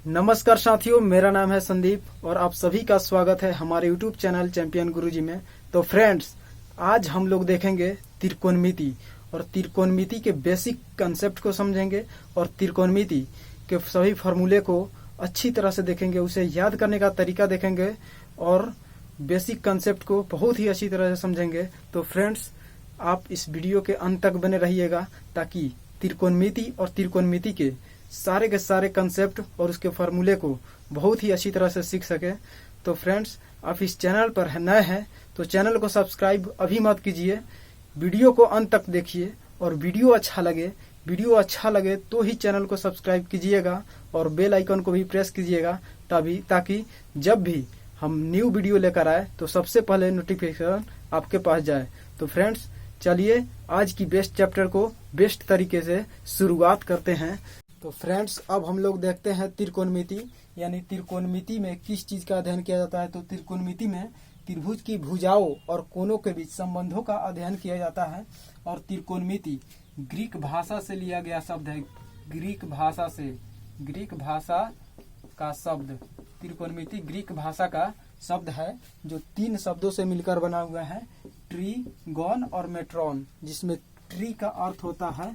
नमस्कार साथियों, मेरा नाम है संदीप और आप सभी का स्वागत है हमारे YouTube चैनल चैंपियन गुरुजी में। तो फ्रेंड्स, आज हम लोग देखेंगे त्रिकोणमिति और त्रिकोणमिति के बेसिक कंसेप्ट को समझेंगे और त्रिकोणमिति के सभी फार्मूले को अच्छी तरह से देखेंगे, उसे याद करने का तरीका देखेंगे और बेसिक कंसेप्ट को बहुत ही अच्छी तरह से समझेंगे। तो फ्रेंड्स, आप इस वीडियो के अंत तक बने रहिएगा ताकि त्रिकोणमिति और त्रिकोणमिति के सारे कंसेप्ट और उसके फार्मूले को बहुत ही अच्छी तरह से सीख सके। तो फ्रेंड्स, आप इस चैनल पर नए हैं तो चैनल को सब्सक्राइब अभी मत कीजिए, वीडियो को अंत तक देखिए और वीडियो अच्छा लगे तो ही चैनल को सब्सक्राइब कीजिएगा और बेल आइकन को भी प्रेस कीजिएगा ताकि जब भी हम न्यू वीडियो लेकर आए तो सबसे पहले नोटिफिकेशन आपके पास जाए। तो फ्रेंड्स, चलिए आज की बेस्ट चैप्टर को बेस्ट तरीके से शुरुआत करते हैं। तो फ्रेंड्स, अब हम लोग देखते हैं त्रिकोणमिति, यानी त्रिकोणमिति में किस चीज का अध्ययन किया जाता है। तो त्रिकोणमिति में त्रिभुज की भुजाओं और कोनों के बीच संबंधों का अध्ययन किया जाता है। और त्रिकोणमिति ग्रीक भाषा से लिया गया शब्द है। ग्रीक भाषा का शब्द त्रिकोणमिति ग्रीक भाषा का शब्द है जो 3 शब्दों से मिलकर बना हुआ है, ट्रीगोन और मेट्रॉन, जिसमें ट्री का अर्थ होता है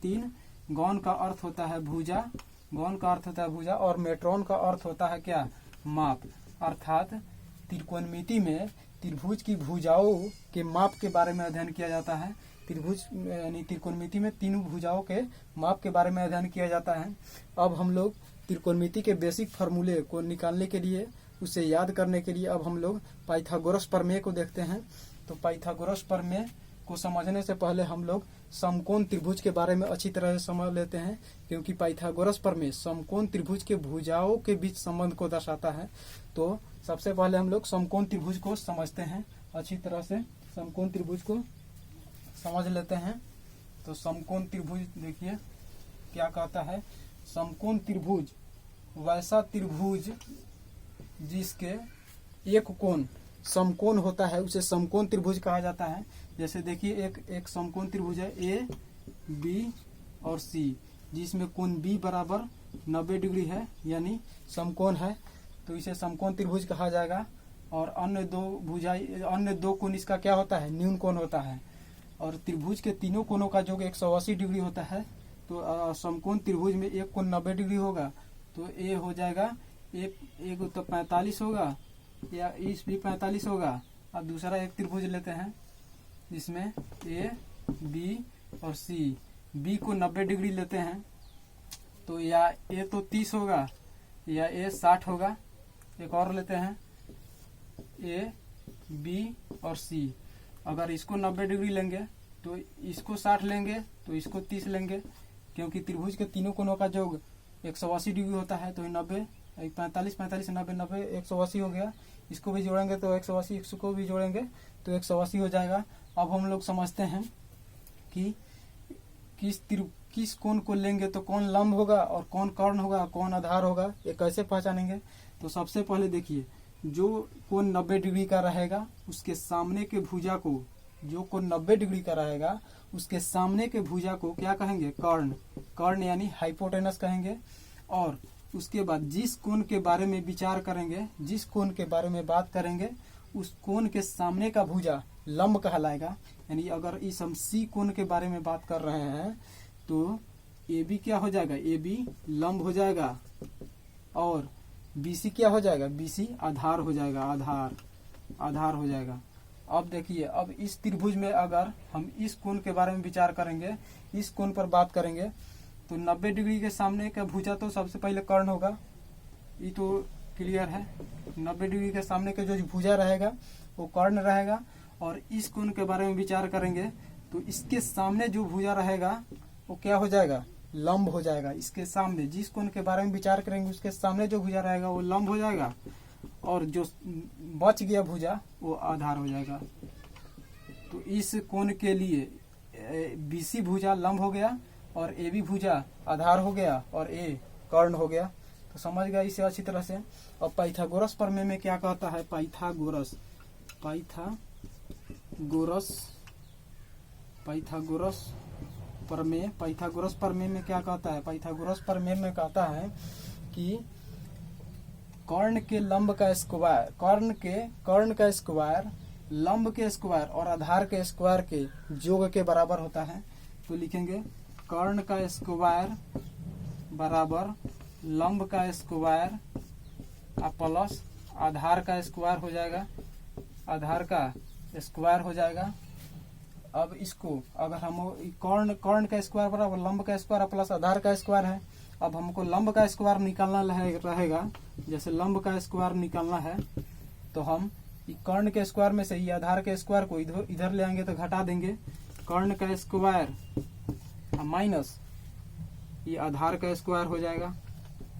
3, गौन का अर्थ होता है भुजा, और मेट्रॉन का अर्थ होता है क्या, माप। अर्थात त्रिकोणमिति में त्रिभुज की भुजाओं के माप के बारे में अध्ययन किया जाता है। त्रिकोणमिति में 3 भुजाओं के माप के बारे में अध्ययन किया जाता है। अब हम लोग त्रिकोणमिति के बेसिक फार्मूले को निकालने के लिए, उसे याद करने के लिए अब हम लोग पाइथागोरस प्रमेय को देखते हैं। तो पाइथागोरस प्रमेय को समझने से पहले हम लोग समकोण त्रिभुज के बारे में अच्छी तरह से समझ लेते हैं, क्योंकि पाइथागोरस प्रमेय समकोण त्रिभुज के भुजाओं के बीच संबंध को दर्शाता है। तो सबसे पहले हम लोग समकोण त्रिभुज को समझते हैं, अच्छी तरह से समकोण त्रिभुज को समझ लेते हैं। तो समकोण त्रिभुज देखिए क्या कहता है। समकोण त्रिभुज वैसा त्रिभुज जिसके एक कोण समकोण होता है उसे समकोण त्रिभुज कहा जाता है। जैसे देखिए एक समकोण त्रिभुज है ए, बी और सी, जिसमें कोण बी बराबर 90 डिग्री है, यानी समकोण है, तो इसे समकोण त्रिभुज कहा जाएगा। और अन्य दो कोण इसका क्या होता है, न्यून कोण होता है। और त्रिभुज के तीनों कोणों का योग 180 डिग्री होता है। तो समकोण त्रिभुज में एक कोण 90 डिग्री होगा तो ए हो जाएगा एक तो 45 होगा, या इस भी 45 होगा। अब दूसरा एक त्रिभुज लेते हैं जिसमें ए, बी और सी, बी को 90 डिग्री लेते हैं तो या ए तो 30 होगा या ए 60 होगा। एक और लेते हैं ए, बी और सी, अगर इसको 90 डिग्री लेंगे तो इसको 60 लेंगे तो इसको 30 लेंगे, क्योंकि त्रिभुज के तीनों कोणों का योग 180 डिग्री होता है। तो 90 45 90 180 हो गया। इसको भी जोड़ेंगे तो 180, इसको भी जोड़ेंगे तो 180 हो जाएगा। अब हम लोग समझते हैं कि किस कोण को लेंगे तो कौन लंब होगा और कौन कर्ण होगा, कौन आधार होगा, ये कैसे पहचानेंगे। तो सबसे पहले देखिए, जो कोण 90 डिग्री का रहेगा उसके सामने के भुजा को, जो कोण 90 डिग्री का रहेगा उसके सामने के भुजा को क्या कहेंगे, कर्ण यानी हाइपोटेनस कहेंगे। और उसके बाद जिस कोण के बारे में विचार करेंगे, जिस कोण के बारे में बात करेंगे, उस कोण के सामने का भुजा लंब कहलाएगा। यानी अगर इस हम सी कोण के बारे में बात कर रहे हैं तो ए बी क्या हो जाएगा, ए बी लंब हो जाएगा, और बी सी क्या हो जाएगा, बी सी आधार हो जाएगा, आधार हो जाएगा। अब देखिए, अब इस त्रिभुज में अगर हम इस कोण के बारे में विचार करेंगे, इस कोण पर बात करेंगे तो 90 डिग्री के सामने का भुजा तो सबसे पहले कर्ण होगा, ये तो क्लियर है। 90 डिग्री के सामने का जो भुजा रहेगा वो कर्ण रहेगा। और इस कोण के बारे में विचार करेंगे तो इसके सामने जो भुजा रहेगा वो क्या हो जाएगा, लंब हो जाएगा। इसके सामने जिस कोण के बारे में विचार करेंगे उसके सामने जो भुजा रहेगा वो लंब हो जाएगा, और जो बच गया भुजा वो आधार हो जाएगा। तो इस कोण के लिए बीसी भुजा लंब हो गया और ए बी भुजा आधार हो गया और ए कर्ण हो गया। तो समझ गया इसे अच्छी तरह से। और पाइथागोरस प्रमेय में क्या कहता है, पाइथागोरस प्रमेय, पाइथागोरस प्रमेय में क्या कहता है? पाइथागोरस प्रमेय में कहता है कि कर्ण के लंब का स्क्वायर, कर्ण का स्क्वायर लंब के स्क्वायर और आधार के स्क्वायर के योग के बराबर होता है। तो लिखेंगे कर्ण का स्क्वायर बराबर लंब का स्क्वायर प्लस आधार का स्क्वायर हो जाएगा, आधार का स्क्वायर हो जाएगा। अब इसको अगर हम कर्ण का स्क्वायर बराबर लंब का स्क्वायर प्लस आधार का स्क्वायर है, अब हमको लंब का स्क्वायर निकालना रहेगा। जैसे लंब का स्क्वायर निकालना है तो हम कर्ण के स्क्वायर में से ही आधार के स्क्वायर को इधर ले आएंगे तो घटा देंगे। कर्ण का स्क्वायर माइनस ये आधार का स्क्वायर हो जाएगा,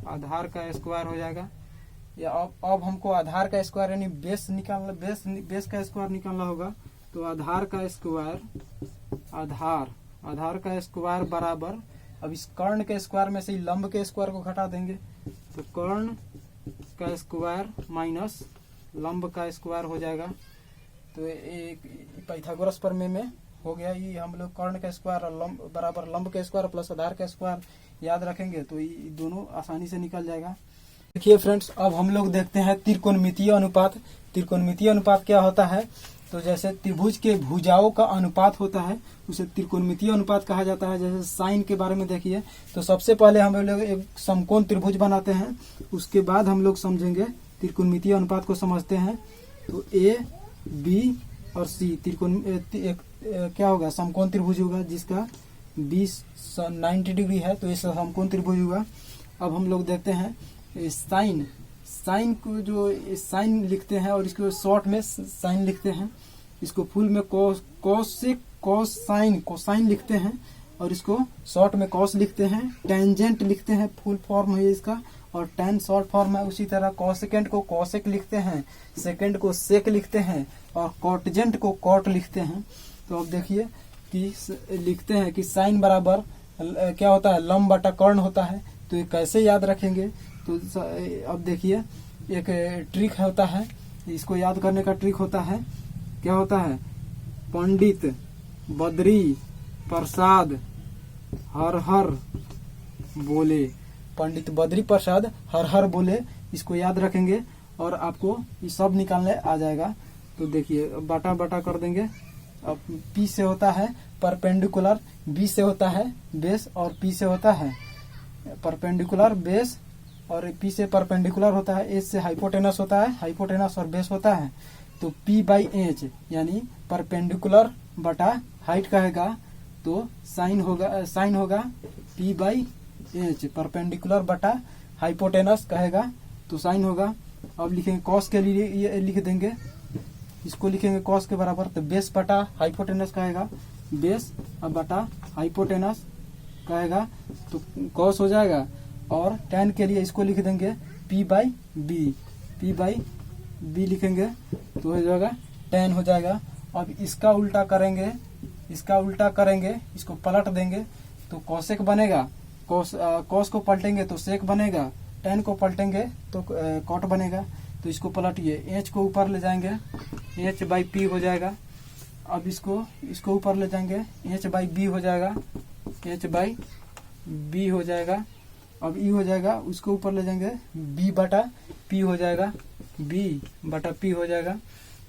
आधार का स्क्वायर हो जाएगा। या अब हमको आधार का स्क्वायर यानी बेस निकालना, बेस का स्क्वायर निकालना होगा। तो आधार का स्क्वायर, आधार का स्क्वायर बराबर, अब इस कर्ण के स्क्वायर में से ही लंब के स्क्वायर को घटा देंगे। तो कर्ण का स्क्वायर माइनस लंब का स्क्वायर हो जाएगा। तो एक पाइथागोरस प्रमेय में हो गया। ये हम लोग कर्ण का स्क्वायर और लंब बराबर लंब का स्क्वायर प्लस आधार का स्क्वायर याद रखेंगे तो ये दोनों आसानी से निकल जाएगा। देखिए फ्रेंड्स, अब हम लोग देखते हैं त्रिकोणमितीय अनुपात। त्रिकोणमितीय अनुपात क्या होता है? तो जैसे त्रिभुज के भुजाओं का अनुपात होता है उसे त्रिकोणमितीय अनुपात कहा जाता है। जैसे साइन के बारे में देखिए, तो सबसे पहले हम लोग एक समकोण त्रिभुज बनाते हैं, उसके बाद हम लोग समझेंगे त्रिकोणमितीय अनुपात को समझते हैं। तो ए बी और सी त्रिकोण क्या होगा? समकोण त्रिभुज होगा जिसका 90 डिग्री है, तो ये समकोण त्रिभुज होगा। अब हम लोग देखते हैं साइन को, जो साइन लिखते हैं और इसको शॉर्ट में साइन लिखते हैं, इसको फुल में कोसाइन लिखते हैं और इसको शॉर्ट में कॉस लिखते हैं। टेंजेंट लिखते हैं, फुल फॉर्म है इसका, और टेन शॉर्ट फॉर्म है। उसी तरह कोसेकेंड को कोसेक लिखते हैं, सेकेंड को सेक लिखते हैं और कॉटजेंट को कॉट लिखते हैं। तो अब देखिए कि लिखते हैं कि साइन बराबर क्या होता है? लंब बटा कर्ण होता है। तो ये कैसे याद रखेंगे? तो अब देखिए एक ट्रिक होता है, इसको याद करने का ट्रिक होता है। क्या होता है? पंडित बद्री प्रसाद हर हर बोले, पंडित बद्री प्रसाद हर हर बोले, इसको याद रखेंगे और आपको ये सब निकालने आ जाएगा। तो देखिए बटा बटा कर देंगे। अब P से होता है परपेंडिकुलर, B से होता है बेस और P से होता है परपेंडिकुलर बेस, और P से परपेंडिकुलर होता है, H से हाइपोटेनस होता है, हाइपोटेनस और बेस होता है। तो P/H यानी परपेंडिकुलर बटा हाइट कहेगा तो साइन होगा P/H, परपेंडिकुलर बटा हाइपोटेनस कहेगा तो साइन होगा। अब लिखेंगे कॉस के लिए, ये लिख देंगे, इसको लिखेंगे कॉस के बराबर, तो बेस बटा हाइपोटेनस कहेगा, बेस अब बटा हाइपोटेनस कहेगा तो कॉस हो जाएगा। और tan के लिए इसको लिख देंगे P/B लिखेंगे तो हो जाएगा tan हो जाएगा। अब इसका उल्टा करेंगे, इसको पलट देंगे तो कॉसेक बनेगा, कॉस को पलटेंगे तो सेक बनेगा, tan को पलटेंगे तो कॉट बनेगा। तो इसको पलटिए, h को ऊपर ले जाएंगे, h/P हो जाएगा। अब इसको ऊपर ले जाएंगे, h/B हो जाएगा, h/B हो जाएगा। अब ई हो जाएगा, उसको ऊपर ले जाएंगे, B/P हो जाएगा, B/P हो जाएगा।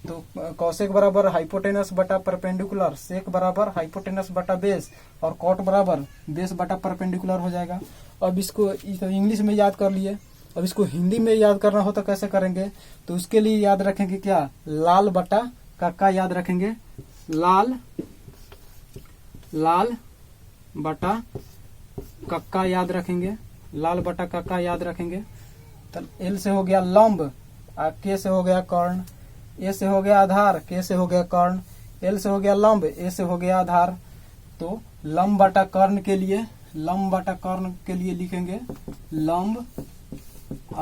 तो कॉसेक बराबर हाइपोटेनस बटा परपेंडिकुलर, सेक बराबर हाइपोटेनस बटा बेस और कॉट बराबर बेस बटा परपेंडिकुलर हो जाएगा। अब इसको इंग्लिश में याद कर लिए, अब इसको हिंदी में याद करना हो तो कैसे करेंगे? तो उसके लिए याद रखेंगे क्या? लाल बटा कक्का याद रखेंगे, लाल बटा कक्का याद रखेंगे, लाल बटा कक्का याद रखेंगे। तो एल से हो गया लंब, के से हो गया कर्ण, ए से हो गया आधार, के से हो गया कर्ण, एल से हो गया लंब, ए से हो गया आधार। तो लंब बटा कर्ण के लिए लिखेंगे लंब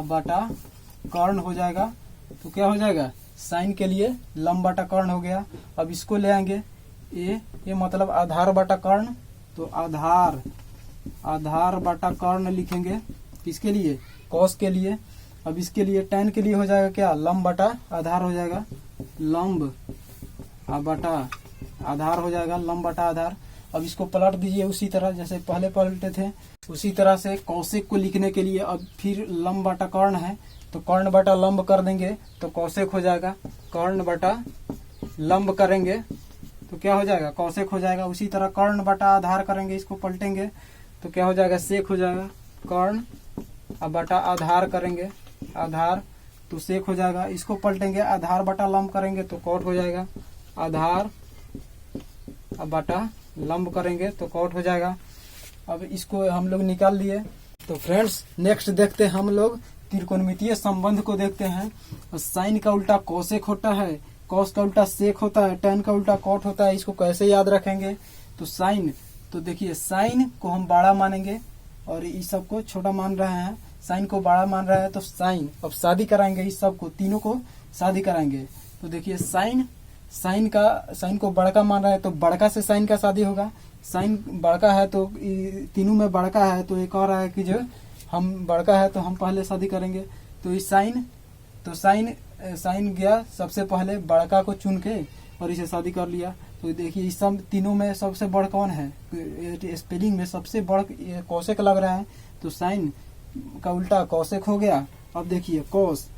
बटा कर्ण हो जाएगा। तो क्या हो जाएगा? साइन के लिए लंब बटा कर्ण हो गया। अब इसको ले आएंगे, ये मतलब आधार बटा कर्ण, तो आधार बटा कर्ण लिखेंगे। किसके लिए? कॉस के लिए। अब इसके लिए tan के लिए हो जाएगा क्या? लंब बटा आधार हो जाएगा, लंब बटा आधार हो जाएगा, लंब बटा आधार। अब इसको पलट दीजिए उसी तरह जैसे पहले पलटे थे। उसी तरह से कौशिक को लिखने के लिए अब फिर लंब बटा कर्ण है, तो कर्ण बटा लंब कर देंगे तो कौशिक हो जाएगा। कर्ण बटा लंब करेंगे तो क्या हो जाएगा, कौशिक हो जाएगा। उसी तरह कर्ण बटा आधार करेंगे, इसको पलटेंगे तो क्या हो जाएगा, सेक हो जाएगा। कर्ण अब बटा आधार करेंगे, आधार तो सेक हो जाएगा। इसको पलटेंगे, आधार बटा लंब करेंगे तो कौट हो जाएगा। आधार अब बटा लंब करेंगे तो कौट हो जाएगा। अब इसको हम लोग निकाल लिए। तो फ्रेंड्स नेक्स्ट देखते हैं हम लोग त्रिकोणमितीय संबंध को देखते हैं। साइन का उल्टा कोसेक होता है, कॉस का उल्टा सेक होता है, टेन का उल्टा कॉट होता है। इसको कैसे याद रखेंगे, तो साइन, तो देखिए साइन को हम बड़ा मानेंगे और इस सब को छोटा मान रहे हैं। साइन को बड़ा मान रहा है तो साइन, अब शादी कराएंगे इस सब को, तीनों को शादी कराएंगे। तो देखिए साइन को बड़का मान रहा है तो बड़का से साइन का शादी होगा। साइन बड़का है तो तीनों में बड़का है, तो एक और है कि जो हम बड़का है तो हम पहले शादी करेंगे। तो इस साइन गया सबसे पहले बड़का को चुन के और इसे शादी कर लिया। तो देखिए इस सब तीनों में सबसे बड़ कौन है, स्पेलिंग में सबसे बड़ कौशिक लग रहा है, तो साइन का उल्टा कौशिक हो गया। अब देखिए कॉस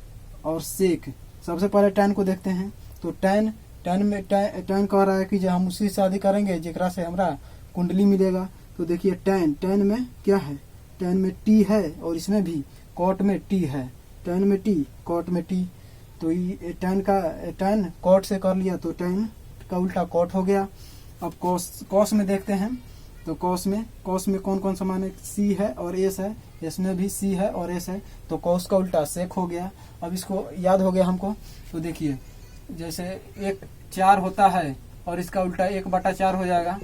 और सेक, सबसे पहले टैन को देखते हैं। तो टैन टैन कह रहा है कि जो हम उसी से शादी करेंगे जेकरा से हमरा कुंडली मिलेगा। तो देखिए टैन में क्या है, टैन में टी है और इसमें भी कॉट में टी है। टैन में टी, कॉट में टी, तो ये टैन कॉट से कर लिया तो टैन का उल्टा कॉट हो गया। अब कॉस में देखते हैं। तो कॉस में कौन कौन सा मान है, सी है और एस है, इसमें भी सी है और एस है, तो कॉस का उल्टा सेक हो गया। अब इसको याद हो गया हमको। तो देखिए जैसे 1/4 होता है और इसका उल्टा 1/4 हो जाएगा,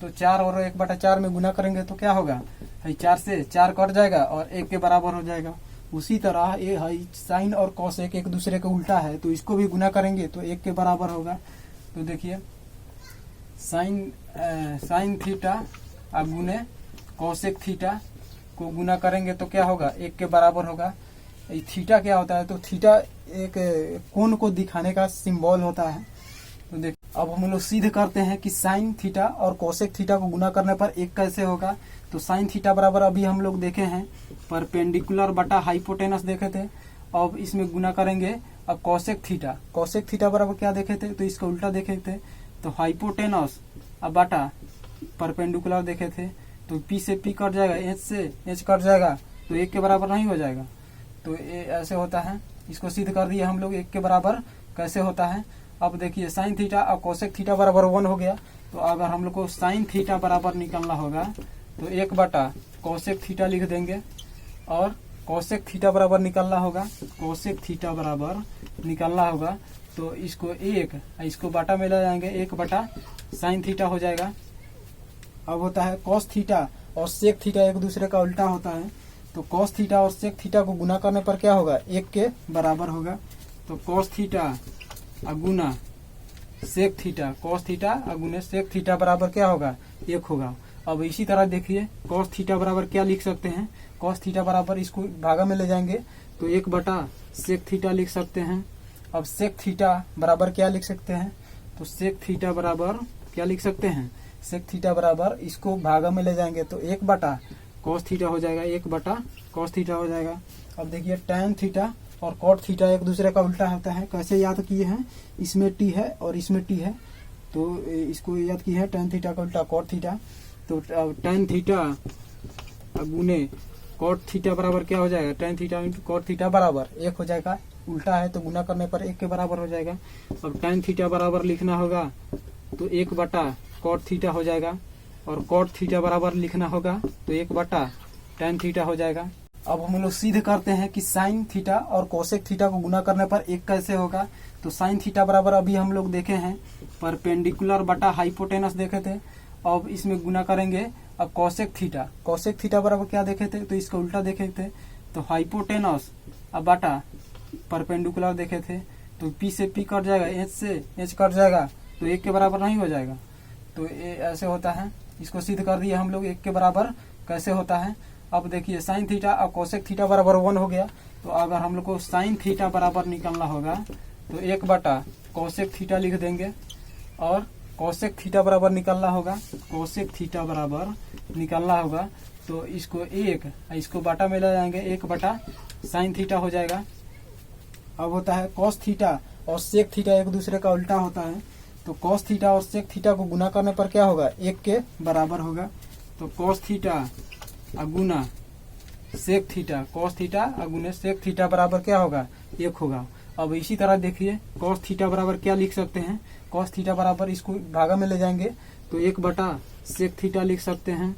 तो 4 और 1/4 में गुना करेंगे तो क्या होगा, 4 से 4 कट जाएगा और 1 के बराबर हो जाएगा। उसी तरह ये है साइन और कॉसेक एक दूसरे के उल्टा है, तो इसको भी गुना करेंगे तो 1 के बराबर होगा। तो देखिए साइन थीटा अब गुने कॉसेक थीटा को गुना करेंगे तो क्या होगा, 1 के बराबर होगा। थीटा क्या होता है, तो थीटा एक कोण को दिखाने का सिंबल होता है। तो देख अब हम लोग सिद्ध करते हैं कि साइन थीटा और कोसेक थीटा को गुना करने पर 1 कैसे होगा। तो साइन थीटा बराबर अभी हम लोग देखे हैं परपेंडिकुलर बटा हाइपोटेनस देखे थे। अब इसमें गुना करेंगे अब कॉसेक थीटा बराबर क्या देखे थे, तो इसका उल्टा देखे थे, तो हाइपोटेनस अब बटा परपेंडिकुलर देखे थे। तो पी से पी कट जाएगा, एच से एच कट जाएगा, तो 1 के बराबर नहीं हो जाएगा। तो ये ऐसे होता है, इसको सिद्ध कर दिया हम लोग 1 के बराबर कैसे होता है। अब देखिए साइन थीटा और कोसेक थीटा बराबर 1 हो गया। तो अगर हम लोग को साइन थीटा बराबर निकालना होगा तो 1 बटा कोसेक थीटा लिख देंगे और कोसेक थीटा बराबर निकालना होगा, कोसेक थीटा बराबर निकालना होगा तो इसको 1 इसको बाटा में ले जाएंगे, 1 बटा साइन थीटा हो जाएगा। अब होता है कॉस थीटा और सेक थीटा एक दूसरे का उल्टा होता है, तो कॉस थीटा और सेक थीटा को गुना करने पर क्या होगा, 1 के बराबर होगा। तो कॉस थीटा अगुना सेक थीटा, कॉस थीटा अगुने सेक थीटा बराबर क्या होगा, 1 होगा। अब इसी तरह देखिए कॉस थीटा बराबर क्या लिख सकते हैं, कॉस थीटा बराबर इसको भागा में ले जाएंगे तो 1 बटा सेक थीटा लिख सकते हैं। अब सेक थीटा बराबर क्या लिख सकते हैं, तो सेक थीटा बराबर क्या लिख सकते हैं, सेक थीटा बराबर इसको भागा में ले जाएंगे तो 1 बटा कॉस थीटा हो जाएगा, 1 बटा कॉस थीटा हो जाएगा। अब देखिए टैन थीटा और कॉट थीटा एक दूसरे का उल्टा होता है, कैसे याद किए हैं, इसमें टी है और इसमें टी है, तो इसको याद किए हैं टैन थीटा का उल्टा कॉट थीटा। तो टैन थीटा गुने कॉट थीटा बराबर क्या हो जाएगा, tan theta into cot theta बराबर 1 हो जाएगा, उल्टा है तो गुना करने पर 1 के बराबर हो जाएगा। अब टैन थीटा बराबर लिखना होगा तो 1 बटा कॉट थीटा हो जाएगा और कॉट थीटा बराबर लिखना होगा तो 1 बटा टैन थीटा हो जाएगा। अब हम लोग सिद्ध करते हैं कि साइन थीटा और कोसेक थीटा को गुना करने पर 1 कैसे होगा। तो साइन थीटा बराबर अभी हम लोग देखे हैं परपेंडिकुलर बटा हाइपोटेनस देखे थे। अब इसमें गुना करेंगे अब कोसेक थीटा बराबर क्या देखे थे, तो इसका उल्टा देखे थे, तो हाइपोटेनस अब बटा परपेंडिकुलर देखे थे, तो पी से पी कट जाएगा, एच से एच कट जाएगा, तो 1 के बराबर नहीं हो जाएगा। तो ये ऐसे होता है, इसको सिद्ध कर दिया हम लोग 1 के बराबर कैसे होता है। अब देखिए साइन थीटा और कोसेक थीटा बराबर 1 हो गया। तो अगर हम लोग को साइन थीटा बराबर निकालना होगा तो 1 बटा कोसेक थीटा लिख देंगे और कोसेक थीटा बराबर निकालना होगा, कोसेक थीटा बराबर निकालना होगा तो इसको इसको बाटा में ले जाएंगे, 1 साइन थीटा हो जाएगा। अब होता है कॉस थीटा और सेक थीटा एक दूसरे का उल्टा होता है, तो कॉस थीटा और सेक थीटा को गुना करने पर क्या होगा, 1 के बराबर होगा। तो कॉस थीटा गुना सेक थीटा, कॉस थीटा गुने सेक थीटा बराबर क्या होगा, 1 होगा। अब इसी तरह देखिए कॉस थीटा बराबर क्या लिख सकते हैं, कॉस थीटा बराबर इसको भागा में ले जाएंगे तो 1 सेक थीटा लिख सकते हैं।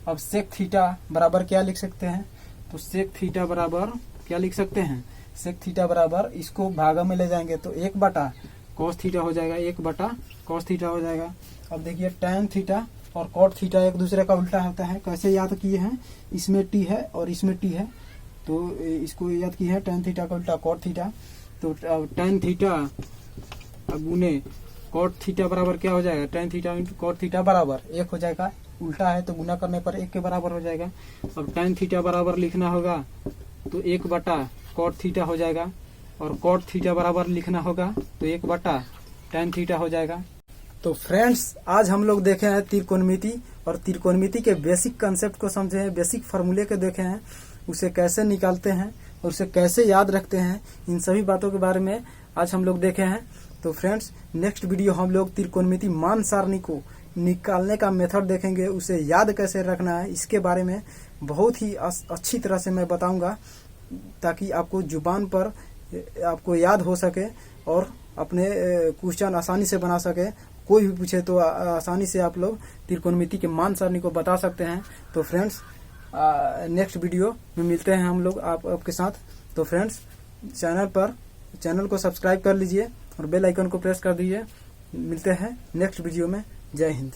अब सेक थीटा बराबर क्या लिख सकते हैं, तो सेक थीटा बराबर क्या लिख सकते हैं, सेक थीटा बराबर इसको भागा में ले जाएंगे तो 1 कॉस थीटा हो जाएगा, 1 कॉस थीटा हो जाएगा। अब देखिए टैन थीटा और कॉट थीटा एक दूसरे का उल्टा होता है, कैसे याद किए हैं, इसमें टी है और इसमें टी है तो इसको याद किए हैं, टैन थीटा का उल्टा कॉट थीटा। तो टैन थीटा गुने कॉट थीटा बराबर क्या हो जाएगा, tan theta into cot theta बराबर 1 हो जाएगा, उल्टा है तो गुना करने पर 1 के बराबर हो जाएगा। अब टैन थीटा बराबर लिखना होगा तो 1 कॉट थीटा हो जाएगा, और कॉट थीटा बराबर लिखना होगा तो 1 टैन थीटा हो जाएगा। तो फ्रेंड्स आज हम लोग देखे हैं त्रिकोणमिति, और त्रिकोणमिति के बेसिक कंसेप्ट को समझे हैं, बेसिक फार्मूले को देखे हैं, उसे कैसे निकालते हैं और उसे कैसे याद रखते हैं, इन सभी बातों के बारे में आज हम लोग देखे हैं। तो फ्रेंड्स नेक्स्ट वीडियो हम लोग त्रिकोणमिति मान सारणी को निकालने का मेथड देखेंगे, उसे याद कैसे रखना है इसके बारे में बहुत ही अच्छी तरह से मैं बताऊंगा, ताकि आपको जुबान पर आपको याद हो सके और अपने क्वेश्चन आसानी से बना सके। कोई भी पूछे तो आसानी से आप लोग त्रिकोणमिति के मान सारणी को बता सकते हैं। तो फ्रेंड्स नेक्स्ट वीडियो में मिलते हैं हम लोग आपके साथ। तो फ्रेंड्स चैनल को सब्सक्राइब कर लीजिए और बेल आइकन को प्रेस कर दीजिए। मिलते हैं नेक्स्ट वीडियो में। जय हिंद।